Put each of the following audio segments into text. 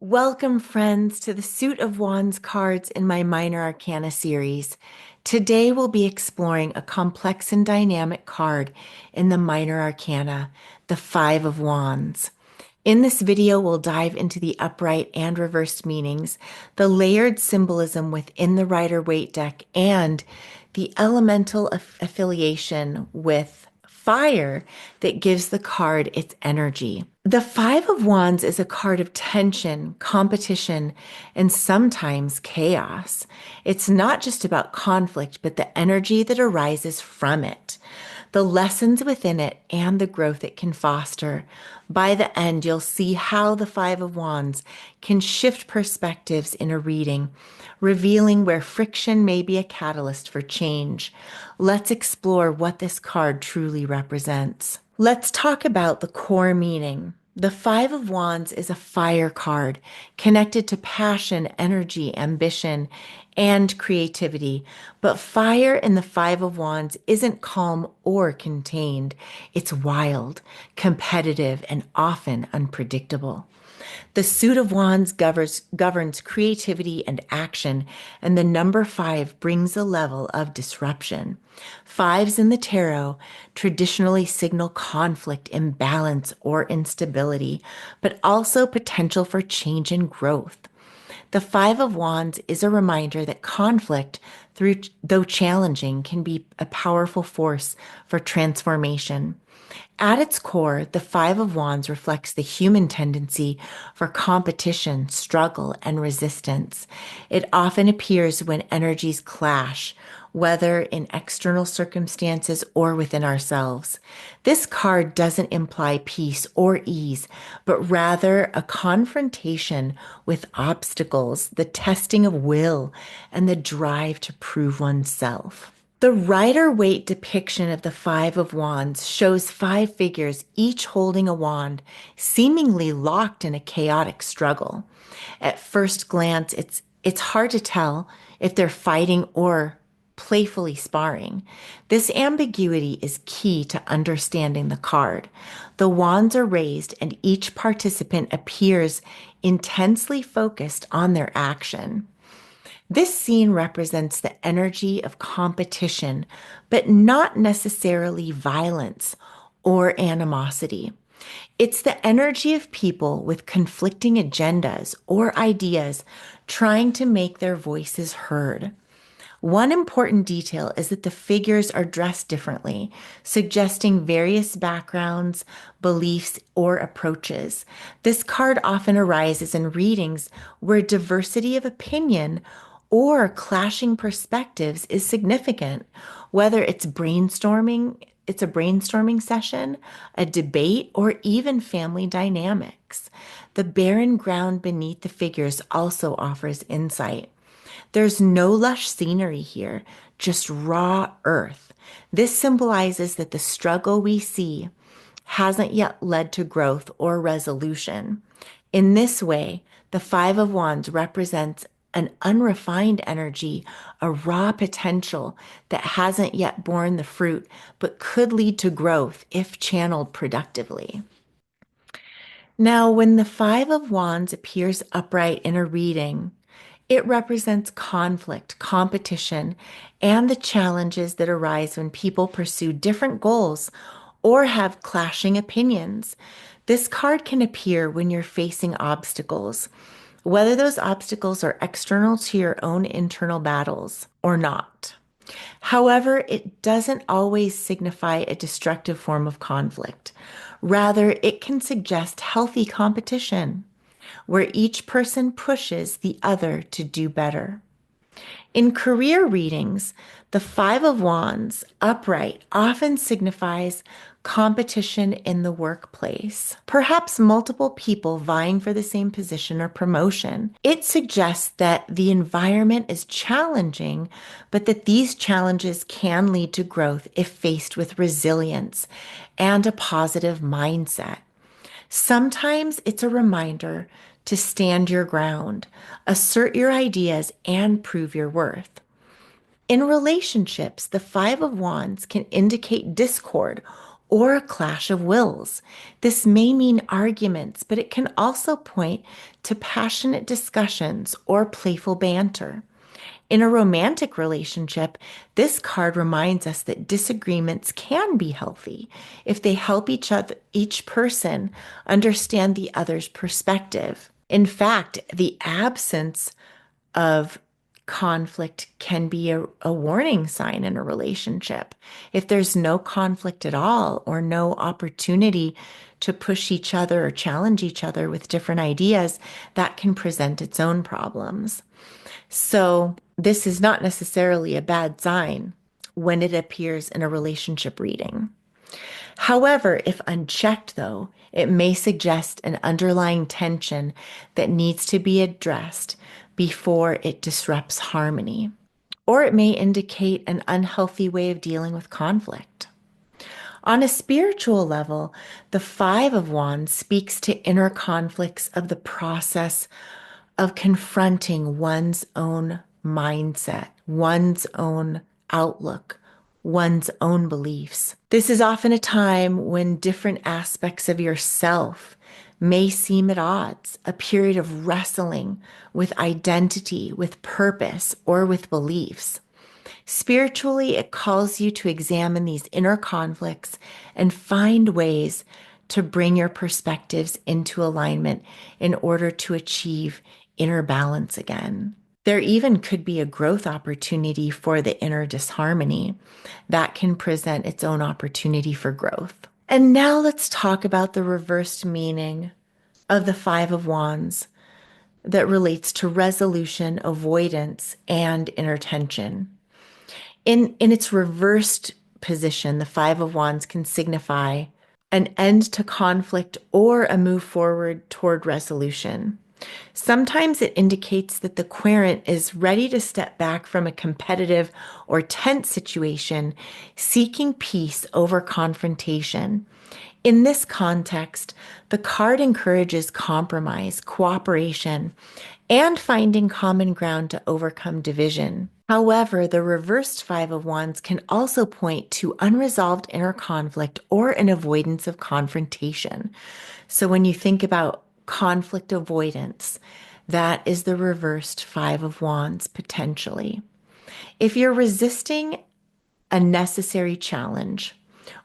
Welcome, friends, to the Suit of Wands cards in my Minor Arcana series. Today, we'll be exploring a complex and dynamic card in the Minor Arcana, the Five of Wands. In this video, we'll dive into the upright and reversed meanings, the layered symbolism within the Rider-Waite deck, and the elemental affiliation with fire that gives the card its energy. The Five of Wands is a card of tension, competition, and sometimes chaos. It's not just about conflict, but the energy that arises from it, the lessons within it, and the growth it can foster. By the end, you'll see how the Five of Wands can shift perspectives in a reading, revealing where friction may be a catalyst for change. Let's explore what this card truly represents. Let's talk about the core meaning. The Five of Wands is a fire card connected to passion, energy, ambition, and creativity. But fire in the Five of Wands isn't calm or contained. It's wild, competitive, and often unpredictable. The suit of wands governs creativity and action, and the number five brings a level of disruption. Fives in the tarot traditionally signal conflict, imbalance, or instability, but also potential for change and growth. The Five of Wands is a reminder that conflict, though challenging, can be a powerful force for transformation. At its core, the Five of Wands reflects the human tendency for competition, struggle, and resistance. It often appears when energies clash, whether in external circumstances or within ourselves. This card doesn't imply peace or ease, but rather a confrontation with obstacles, the testing of will, and the drive to prove oneself. The Rider-Waite depiction of the Five of Wands shows five figures, each holding a wand, seemingly locked in a chaotic struggle. At first glance, it's hard to tell if they're fighting or playfully sparring. This ambiguity is key to understanding the card. The wands are raised, and each participant appears intensely focused on their action. This scene represents the energy of competition, but not necessarily violence or animosity. It's the energy of people with conflicting agendas or ideas trying to make their voices heard. One important detail is that the figures are dressed differently, suggesting various backgrounds, beliefs, or approaches. This card often arises in readings where diversity of opinion or clashing perspectives is significant, whether it's a brainstorming session, a debate, or even family dynamics. The barren ground beneath the figures also offers insight. There's no lush scenery here, just raw earth. This symbolizes that the struggle we see hasn't yet led to growth or resolution. In this way, the Five of Wands represents an unrefined energy, a raw potential that hasn't yet borne the fruit, but could lead to growth if channeled productively. Now, when the Five of Wands appears upright in a reading, it represents conflict, competition, and the challenges that arise when people pursue different goals or have clashing opinions. This card can appear when you're facing obstacles, whether those obstacles are external to your own internal battles or not. However, it doesn't always signify a destructive form of conflict. Rather, it can suggest healthy competition, where each person pushes the other to do better. In career readings, the Five of Wands upright often signifies competition in the workplace, perhaps multiple people vying for the same position or promotion. It suggests that the environment is challenging, but that these challenges can lead to growth if faced with resilience and a positive mindset. Sometimes it's a reminder to stand your ground, assert your ideas, and prove your worth. In relationships, the Five of Wands can indicate discord or a clash of wills. This may mean arguments, but it can also point to passionate discussions or playful banter. In a romantic relationship, this card reminds us that disagreements can be healthy if they help each person understand the other's perspective. In fact, the absence of conflict can be a warning sign in a relationship. If there's no conflict at all or no opportunity to push each other or challenge each other with different ideas, that can present its own problems. So, this is not necessarily a bad sign when it appears in a relationship reading. However, if unchecked, though, it may suggest an underlying tension that needs to be addressed before it disrupts harmony. Or it may indicate an unhealthy way of dealing with conflict. On a spiritual level, the Five of Wands speaks to inner conflicts of the process of confronting one's own mindset, one's own outlook, one's own beliefs. This is often a time when different aspects of yourself may seem at odds, a period of wrestling with identity, with purpose, or with beliefs. Spiritually, it calls you to examine these inner conflicts and find ways to bring your perspectives into alignment in order to achieve inner balance again. There even could be a growth opportunity for the inner disharmony that can present its own opportunity for growth. And now let's talk about the reversed meaning of the Five of Wands that relates to resolution, avoidance, and inner tension. In its reversed position, the Five of Wands can signify an end to conflict or a move forward toward resolution. Sometimes it indicates that the querent is ready to step back from a competitive or tense situation, seeking peace over confrontation. In this context, the card encourages compromise, cooperation, and finding common ground to overcome division. However, the reversed Five of Wands can also point to unresolved inner conflict or an avoidance of confrontation. So when you think about conflict avoidance, that is the reversed Five of Wands potentially. If you're resisting a necessary challenge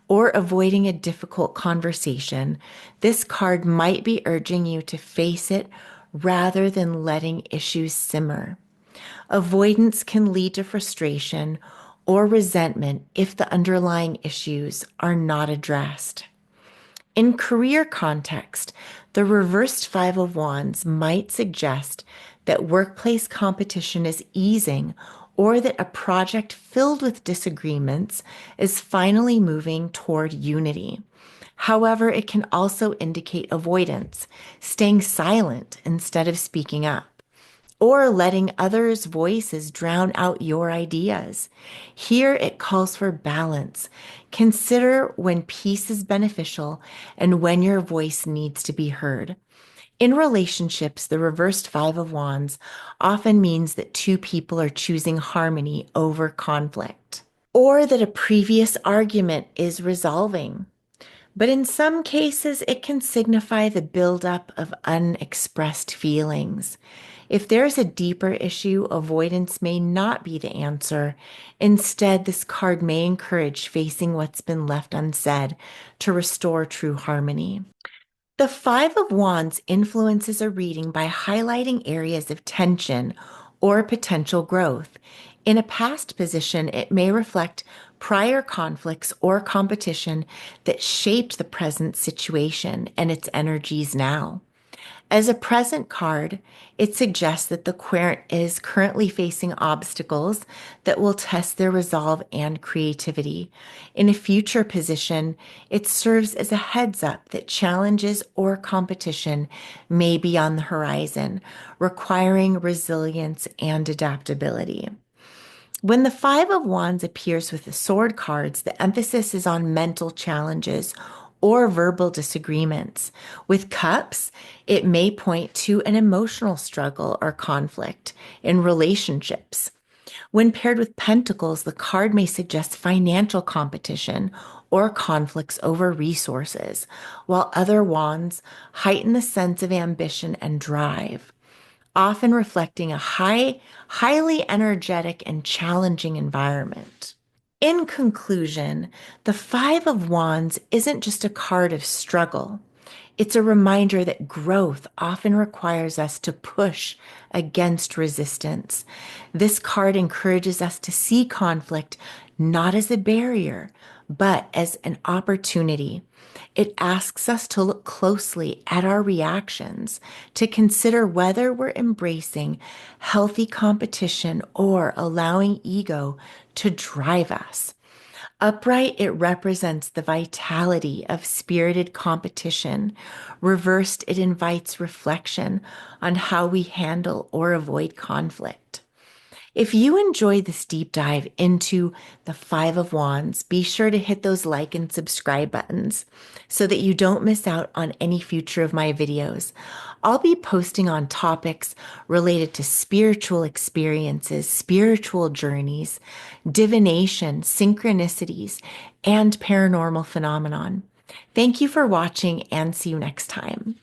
or avoiding a difficult conversation, this card might be urging you to face it rather than letting issues simmer. Avoidance can lead to frustration or resentment if the underlying issues are not addressed. In career context, the reversed Five of Wands might suggest that workplace competition is easing or that a project filled with disagreements is finally moving toward unity. However, it can also indicate avoidance, staying silent instead of speaking up, or letting others' voices drown out your ideas. Here it calls for balance. Consider when peace is beneficial and when your voice needs to be heard. In relationships, the reversed Five of Wands often means that two people are choosing harmony over conflict, or that a previous argument is resolving. But in some cases, it can signify the buildup of unexpressed feelings. If there's a deeper issue, avoidance may not be the answer. Instead, this card may encourage facing what's been left unsaid to restore true harmony. The Five of Wands influences a reading by highlighting areas of tension or potential growth. In a past position, it may reflect prior conflicts or competition that shaped the present situation and its energies now. As a present card, it suggests that the querent is currently facing obstacles that will test their resolve and creativity. In a future position, it serves as a heads up that challenges or competition may be on the horizon, requiring resilience and adaptability. When the Five of Wands appears with the sword cards, the emphasis is on mental challenges or verbal disagreements. With cups, it may point to an emotional struggle or conflict in relationships. When paired with pentacles, the card may suggest financial competition or conflicts over resources, while other wands heighten the sense of ambition and drive, often reflecting a highly energetic and challenging environment. In conclusion, the Five of Wands isn't just a card of struggle. It's a reminder that growth often requires us to push against resistance. This card encourages us to see conflict not as a barrier, but as an opportunity. It asks us to look closely at our reactions, to consider whether we're embracing healthy competition or allowing ego to drive us. Upright, it represents the vitality of spirited competition. Reversed, it invites reflection on how we handle or avoid conflict. If you enjoyed this deep dive into the Five of Wands, be sure to hit those like and subscribe buttons so that you don't miss out on any future of my videos. I'll be posting on topics related to spiritual experiences, spiritual journeys, divination, synchronicities, and paranormal phenomenon. Thank you for watching and see you next time.